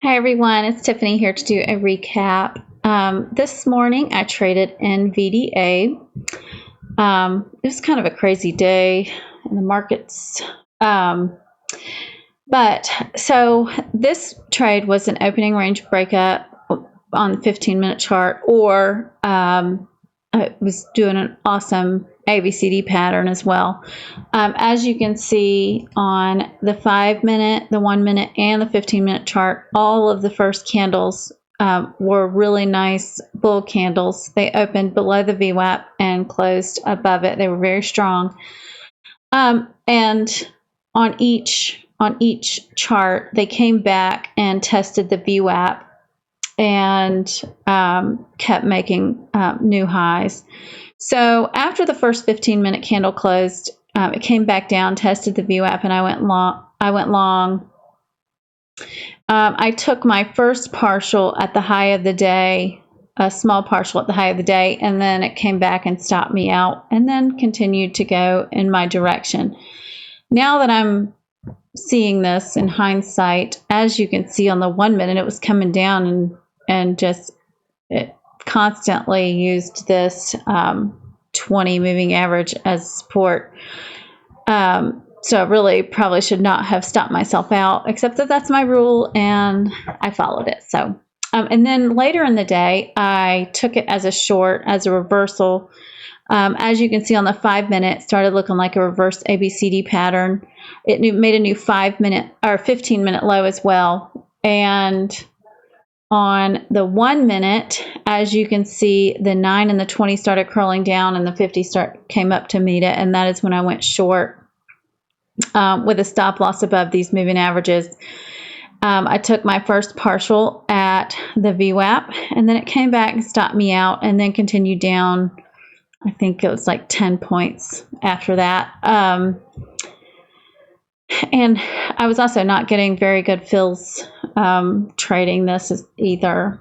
Hi everyone, it's Tiffany here to do a recap. This morning I traded NVDA. It was kind of a crazy day in the markets. So this trade was an opening range breakup on the 15-minute chart, or it was doing an awesome ABCD pattern as well. As you can see on the 5-minute, the 1-minute, and the 15-minute chart, all of the first candles were really nice bull candles. They opened below the VWAP and closed above it. They were very strong. And on each chart, they came back and tested the VWAP and kept making new highs. So after the first 15-minute candle closed, it came back down, tested the VWAP, and I went long. I took my first partial at the high of the day, a small partial at the high of the day, and then it came back and stopped me out, and then continued to go in my direction. Now that I'm seeing this in hindsight, as you can see on the 1-minute, it was coming down and just it constantly used this 20 moving average as support. So I really probably should not have stopped myself out, except that that's my rule and I followed it. So, and then later in the day, I took it as a short, as a reversal. As you can see on the 5-minute, it started looking like a reverse ABCD pattern. It made a new 5-minute or 15-minute low as well. And on the 1-minute, as you can see, the 9 and the 20 started curling down and the 50 came up to meet it. And that is when I went short with a stop loss above these moving averages. I took my first partial at the VWAP, and then it came back and stopped me out and then continued down. I think it was like 10 points after that. And I was also not getting very good fills trading this either.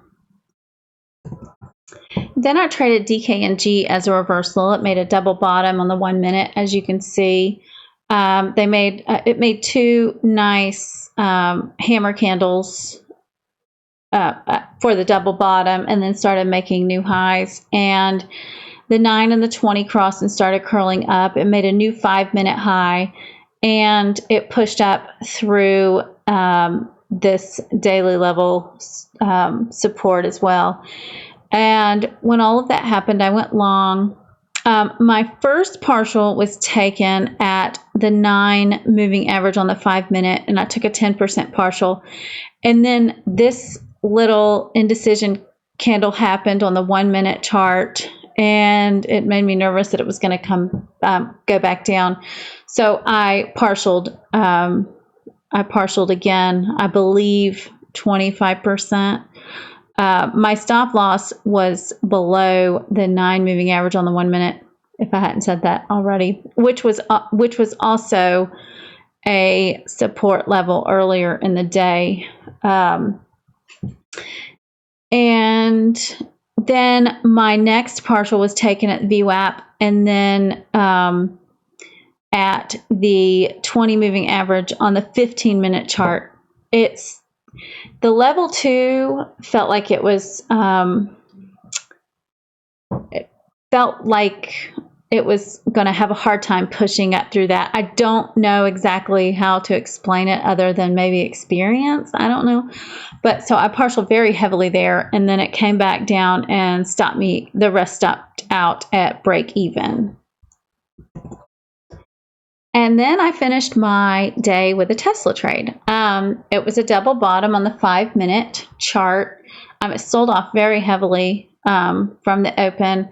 Then I traded DKNG as a reversal. It made a double bottom on the 1-minute, as you can see. It made two nice hammer candles for the double bottom, and then started making new highs. And the 9 and the 20 crossed and started curling up. It made a new 5-minute high, and it pushed up through this daily level support as well. And when all of that happened, I went long. My first partial was taken at the 9 moving average on the 5-minute, and I took a 10% partial. And then this little indecision candle happened on the 1-minute chart, and it made me nervous that it was going to go back down. So I partialed again, I believe 25%. My stop loss was below the 9 moving average on the 1-minute, if I hadn't said that already, which was also a support level earlier in the day. And then my next partial was taken at VWAP, and then at the 20 moving average on the 15-minute chart. The level 2 felt like it was going to have a hard time pushing up through that. I don't know exactly how to explain it other than maybe experience. I don't know. But so I partialed very heavily there, and then it came back down and stopped me. The rest stopped out at break even. And then I finished my day with a Tesla trade. It was a double bottom on the 5-minute chart. It sold off very heavily from the open,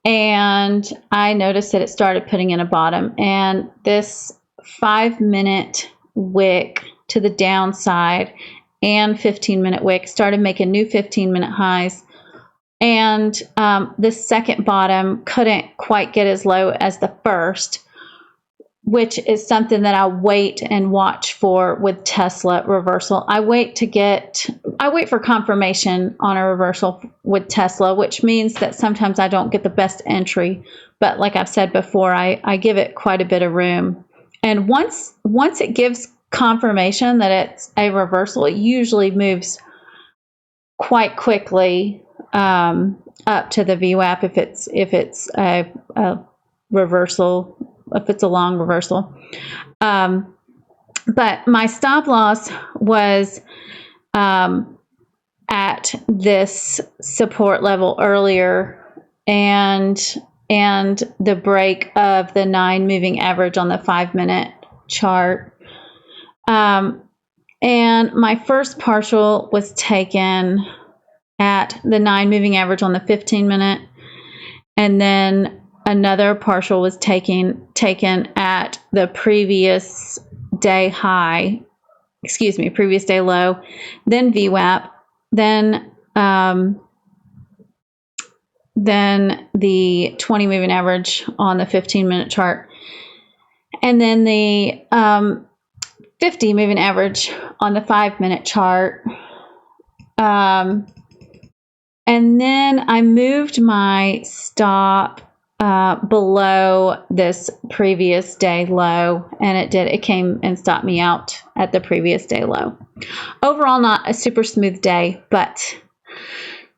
and I noticed that it started putting in a bottom. And this 5-minute wick to the downside and 15-minute wick started making new 15-minute highs. And the second bottom couldn't quite get as low as the first, which is something that I wait and watch for with Tesla reversal. I wait for confirmation on a reversal with Tesla, which means that sometimes I don't get the best entry. But like I've said before, I give it quite a bit of room. And once it gives confirmation that it's a reversal, it usually moves quite quickly up to the VWAP if it's a reversal, if it's a long reversal. But my stop loss was at this support level earlier, and the break of the 9 moving average on the 5-minute chart. And my first partial was taken at the 9 moving average on the 15-minute, and then another partial was taken at the previous day high, previous day low, then VWAP, then the 20 moving average on the 15-minute chart, and then the 50 moving average on the 5-minute chart. And then I moved my stop below this previous day low, and it came and stopped me out at the previous day low. Overall, not a super smooth day, but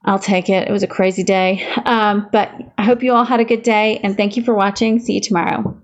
I'll take it. It was a crazy day. But I hope you all had a good day, and thank you for watching. See you tomorrow.